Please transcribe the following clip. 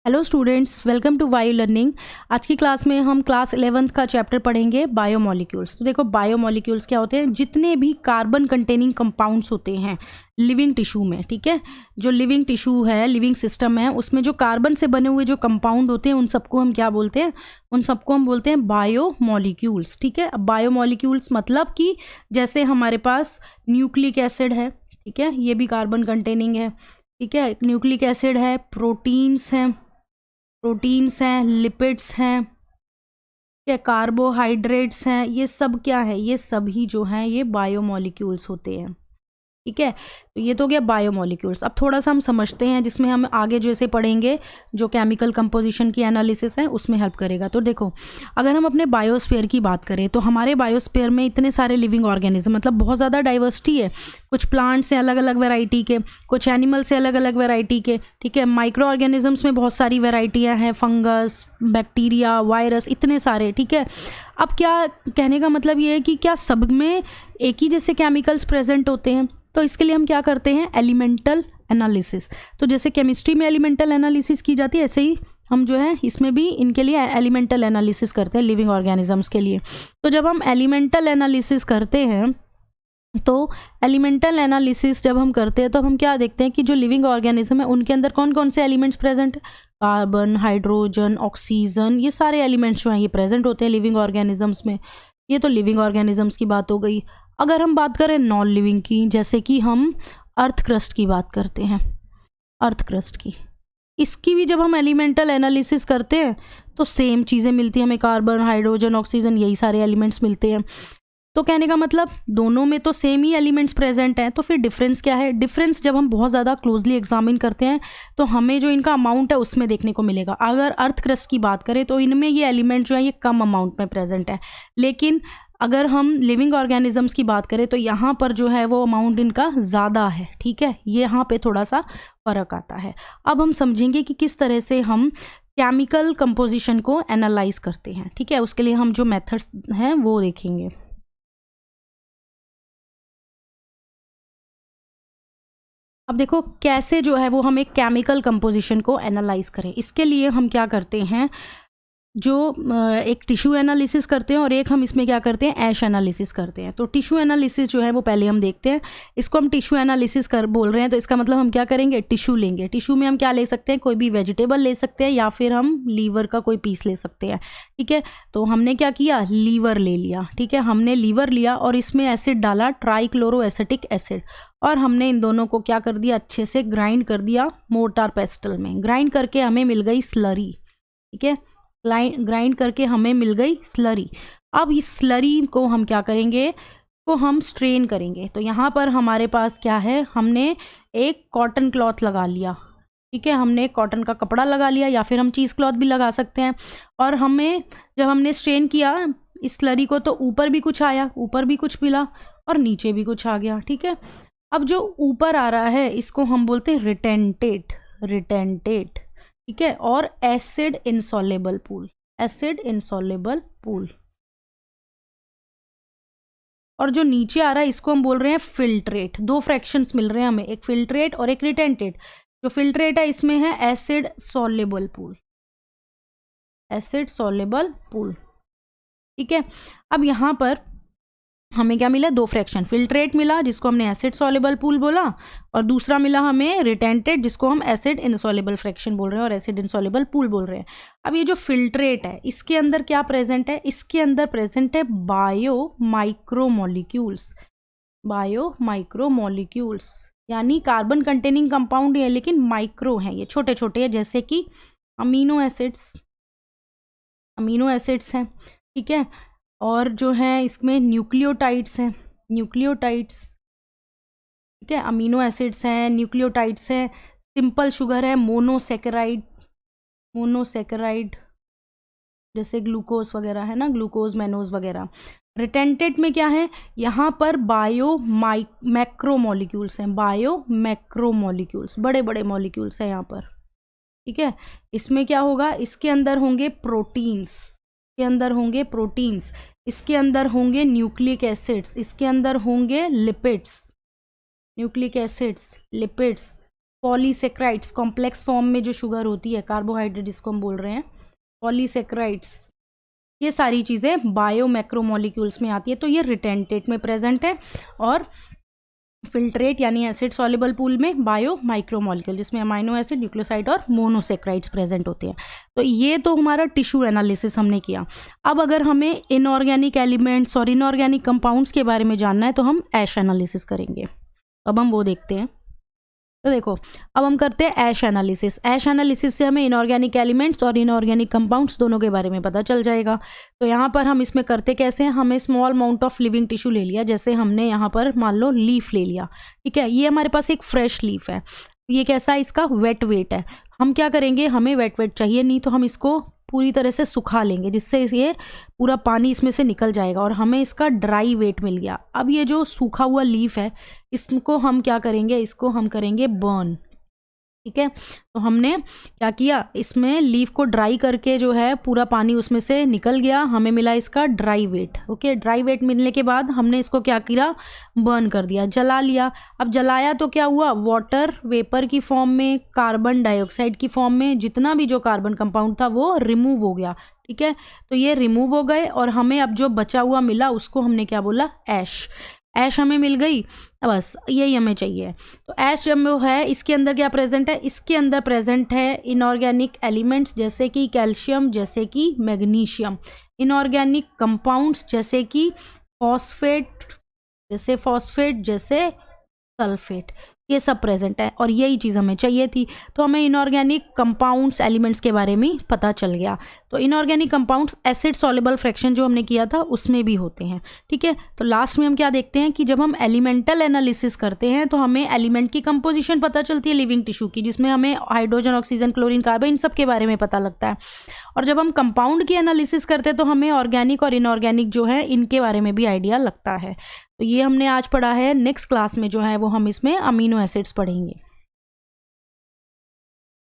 Hello students, welcome to वायु learning. आज की क्लास में हम क्लास 11th का चैप्टर पढ़ेंगे बायोमोलिक्यूल्स। तो देखो, बायोमोलिक्यूल्स क्या होते हैं? जितने भी कार्बन कंटेनिंग कंपाउंड्स होते हैं लिविंग टिश्यू में, ठीक है, जो लिविंग टिश्यू है, लिविंग सिस्टम है, उसमें जो कार्बन से बने हुए जो कंपाउंड होते हैं उन सबको हम क्या बोलते हैं? उन सबको हम बोलते हैं बायोमोलिक्यूल्स। ठीक है, अब बायोमोलिक्यूल्स मतलब कि जैसे हमारे पास न्यूक्लिक एसिड है, ठीक है, ये भी कार्बन कंटेनिंग है, ठीक है, न्यूक्लिक एसिड है, प्रोटीन्स हैं, लिपिड्स हैं, क्या कार्बोहाइड्रेट्स हैं, ये सब क्या है? ये सभी जो हैं ये बायोमोलिक्यूल्स होते हैं। ठीक है, तो ये तो गया बायोमोलिक्यूल्स। अब थोड़ा सा हम समझते हैं जिसमें हम आगे जैसे पढ़ेंगे जो केमिकल कंपोजिशन की एनालिसिस है उसमें हेल्प करेगा। तो देखो, अगर हम अपने बायोस्फीयर की बात करें तो हमारे बायोस्फीयर में इतने सारे लिविंग ऑर्गेनिज्म, मतलब बहुत ज़्यादा डाइवर्सिटी है। कुछ प्लांट्स हैं अलग अलग वैरायटी के, कुछ एनिमल्स हैं अलग अलग वैरायटी के, ठीक है, माइक्रो ऑर्गेनिजम्स में बहुत सारी वैरायटियाँ हैं, फंगस, बैक्टीरिया, वायरस, इतने सारे। ठीक है, अब क्या कहने का मतलब ये है कि क्या सब में एक ही जैसे केमिकल्स प्रेजेंट होते हैं? तो इसके लिए हम क्या करते हैं? Elemental analysis. तो जैसे केमिस्ट्री में एलिमेंटल एनालिसिस की जाती है, ऐसे ही हम जो है इसमें भी इनके लिए एलिमेंटल एनालिसिस करते हैं लिविंग ऑर्गेनिजम्स के लिए। तो जब हम एलिमेंटल एनालिसिस करते हैं तो एलिमेंटल एनालिसिस जब हम करते हैं तो हम क्या देखते हैं कि जो लिविंग ऑर्गेनिज्म है उनके अंदर कौन कौन से एलिमेंट्स प्रेजेंट है? कार्बन, हाइड्रोजन, ऑक्सीजन, ये सारे एलिमेंट्स जो हैं ये प्रेजेंट होते हैं लिविंग ऑर्गेनिजम्स में। ये तो लिविंग ऑर्गेनिजम्स की बात हो गई। अगर हम बात करें नॉन लिविंग की, जैसे कि हम अर्थ क्रस्ट की बात करते हैं, अर्थ क्रस्ट की, इसकी भी जब हम एलिमेंटल एनालिसिस करते हैं तो सेम चीज़ें मिलती हैं हमें, कार्बन, हाइड्रोजन, ऑक्सीजन, यही सारे एलिमेंट्स मिलते हैं। तो कहने का मतलब दोनों में तो सेम ही एलिमेंट्स प्रेजेंट हैं, तो फिर डिफरेंस क्या है? डिफरेंस जब हम बहुत ज़्यादा क्लोजली एग्जामिन करते हैं तो हमें जो इनका अमाउंट है उसमें देखने को मिलेगा। अगर अर्थ क्रस्ट की बात करें तो इनमें ये एलिमेंट जो है ये कम अमाउंट में प्रेजेंट है, लेकिन अगर हम लिविंग ऑर्गेनिजम्स की बात करें तो यहाँ पर जो है वो अमाउंट इनका ज़्यादा है। ठीक है, ये यहाँ पे थोड़ा सा फ़र्क आता है। अब हम समझेंगे कि किस तरह से हम केमिकल कंपोजिशन को एनालाइज करते हैं। ठीक है, उसके लिए हम जो मेथड्स हैं वो देखेंगे। अब देखो कैसे जो है वो हम एक केमिकल कंपोजिशन को एनालाइज करें। इसके लिए हम क्या करते हैं, जो एक टिश्यू एनालिसिस करते हैं और एक हम इसमें क्या करते हैं, ऐश एनालिसिस करते हैं। तो टिश्यू एनालिसिस जो है वो पहले हम देखते हैं। इसको हम टिश्यू एनालिसिस कर बोल रहे हैं तो इसका मतलब हम क्या करेंगे? टिश्यू लेंगे। टिश्यू में हम क्या ले सकते हैं? कोई भी वेजिटेबल ले सकते हैं या फिर हम लीवर का कोई पीस ले सकते हैं। ठीक है, तो हमने क्या किया? लीवर ले लिया। ठीक है, हमने लीवर लिया और इसमें एसिड डाला, ट्राइक्लोरोएसिटिक एसिड, और हमने इन दोनों को क्या कर दिया? अच्छे से ग्राइंड कर दिया मोर्टार पेस्टल में। ग्राइंड करके हमें मिल गई स्लरी। ठीक है, ग्राइंड करके हमें मिल गई स्लरी। अब इस स्लरी को हम क्या करेंगे? को हम स्ट्रेन करेंगे। तो यहाँ पर हमारे पास क्या है? हमने एक कॉटन क्लॉथ लगा लिया। ठीक है, हमने कॉटन का कपड़ा लगा लिया या फिर हम चीज़ क्लॉथ भी लगा सकते हैं। और हमें जब हमने स्ट्रेन किया इस स्लरी को तो ऊपर भी कुछ आया, ऊपर भी कुछ मिला और नीचे भी कुछ आ गया। ठीक है, अब जो ऊपर आ रहा है इसको हम बोलते हैं रिटेंटेट। ठीक है, और acid insoluble pool, acid insoluble pool. और जो नीचे आ रहा है इसको हम बोल रहे हैं फिल्ट्रेट। दो फ्रैक्शंस मिल रहे हैं हमें, एक फिल्ट्रेट और एक रिटेंटेट। जो फिल्ट्रेट है इसमें है acid soluble pool, acid soluble pool. ठीक है, अब यहाँ पर हमें क्या मिला? दो फ्रैक्शन, फिल्ट्रेट मिला जिसको हमने एसिड सॉल्युबल पूल बोला, और दूसरा मिला हमें रिटेंटेट जिसको हम एसिड इनसॉल्युबल फ्रैक्शन बोल रहे हैं और एसिड इनसॉल्युबल पूल बोल रहे हैं। अब ये जो फिल्ट्रेट है इसके अंदर क्या प्रेजेंट है? इसके अंदर प्रेजेंट है बायो माइक्रोमोलिक्यूल्स। बायो माइक्रोमोलिक्यूल्स यानी कार्बन कंटेनिंग कंपाउंड है लेकिन माइक्रो हैं, ये छोटे छोटे हैं, जैसे कि अमीनो एसिड्स हैं। ठीक है, और जो है इसमें न्यूक्लियोटाइड्स हैं, न्यूक्लियोटाइड्स। ठीक है, अमीनो एसिड्स हैं, न्यूक्लियोटाइड्स हैं, सिंपल शुगर है, मोनोसेकेराइड जैसे ग्लूकोज वगैरह है ना, ग्लूकोज, मैनोज वगैरह। रिटेंटेड में क्या है? यहाँ पर मैक्रोमोलिक्यूल्स हैं, मैक्रोमोलिक्यूल्स, बड़े बड़े मॉलिक्यूल्स हैं यहाँ पर। ठीक है, इसमें क्या होगा? इसके अंदर होंगे प्रोटीन्स, इसके अंदर होंगे प्रोटीन्स, इसके अंदर होंगे न्यूक्लिक एसिड्स, इसके अंदर होंगे lipids, nucleic acids, lipids, polysaccharides, complex form में जो शुगर होती है, कार्बोहाइड्रेट जिसको हम बोल रहे हैं, पॉलीसेक्राइड्स, ये सारी चीज़ें बायो मैक्रोमोलिक्यूल्स में आती है। तो ये रिटेंटेट में प्रेजेंट है, और फिल्ट्रेट यानी एसिड सॉल्युबल पूल में बायो माइक्रोमोलिक्यूल, जिसमें अमाइनो एसिड, न्यूक्लियोसाइड और मोनोसेक्राइड्स प्रेजेंट होते हैं। तो ये तो हमारा टिश्यू एनालिसिस हमने किया। अब अगर हमें इनऑर्गेनिक एलिमेंट्स और इनऑर्गेनिक कंपाउंड्स के बारे में जानना है तो हम ऐश एनालिसिस करेंगे। अब हम वो देखते हैं। तो देखो, अब हम करते हैं ऐश एनालिसिस। ऐश एनालिसिस से हमें इनऑर्गेनिक एलिमेंट्स और इनऑर्गेनिक कंपाउंड्स दोनों के बारे में पता चल जाएगा। तो यहाँ पर हम इसमें करते कैसे हैं, हमें small amount of living tissue ले लिया, जैसे हमने यहाँ पर मान लो लीफ ले लिया, ठीक है। ये हमारे पास एक फ्रेश लीफ है, ये कैसा है, इसका वेट वेट है। हम क्या करेंगे, हमें वेट वेट चाहिए नहीं, तो हम इसको पूरी तरह से सुखा लेंगे, जिससे ये पूरा पानी इसमें से निकल जाएगा और हमें इसका ड्राई वेट मिल गया। अब ये जो सूखा हुआ लीफ है, इसको हम क्या करेंगे, इसको हम करेंगे बर्न, ठीक है। तो हमने क्या किया, इसमें लीफ को ड्राई करके जो है पूरा पानी उसमें से निकल गया, हमें मिला इसका dry weight. Okay, dry weight मिलने के बाद हमने इसको क्या किया, बर्न कर दिया, जला लिया। अब जलाया तो क्या हुआ, वाटर वेपर की फॉर्म में, कार्बन डाइऑक्साइड की फॉर्म में, जितना भी जो कार्बन कंपाउंड था वो रिमूव हो गया, ठीक है। तो ये रिमूव हो गए और हमें अब जो बचा हुआ मिला उसको हमने क्या बोला, ऐश। ऐश हमें मिल गई, बस यही हमें चाहिए। तो ऐश जब वो है, इसके अंदर क्या प्रेजेंट है, इसके अंदर प्रेजेंट है इनऑर्गेनिक एलिमेंट्स जैसे कि कैल्शियम, जैसे कि मैग्नीशियम, इनऑर्गेनिक कंपाउंड्स जैसे कि फॉस्फेट, जैसे सल्फेट, ये सब प्रेजेंट है और यही चीज़ हमें चाहिए थी। तो हमें इनऑर्गेनिक कंपाउंड्स एलिमेंट्स के बारे में पता चल गया। तो inorganic compounds acid soluble fraction जो हमने किया था उसमें भी होते हैं, ठीक है। तो लास्ट में हम क्या देखते हैं कि जब हम एलिमेंटल एनालिसिस करते हैं तो हमें एलिमेंट की कंपोजिशन पता चलती है लिविंग टिश्यू की, जिसमें हमें हाइड्रोजन, ऑक्सीजन, क्लोरीन, कार्बन, इन सब के बारे में पता लगता है। और जब हम कंपाउंड की एनालिसिस करते हैं तो हमें ऑर्गेनिक और इनऑर्गेनिक जो है इनके बारे में भी आइडिया लगता है। तो ये हमने आज पढ़ा है। नेक्स्ट क्लास में जो है वो हम इसमें अमीनो एसिड्स पढ़ेंगे।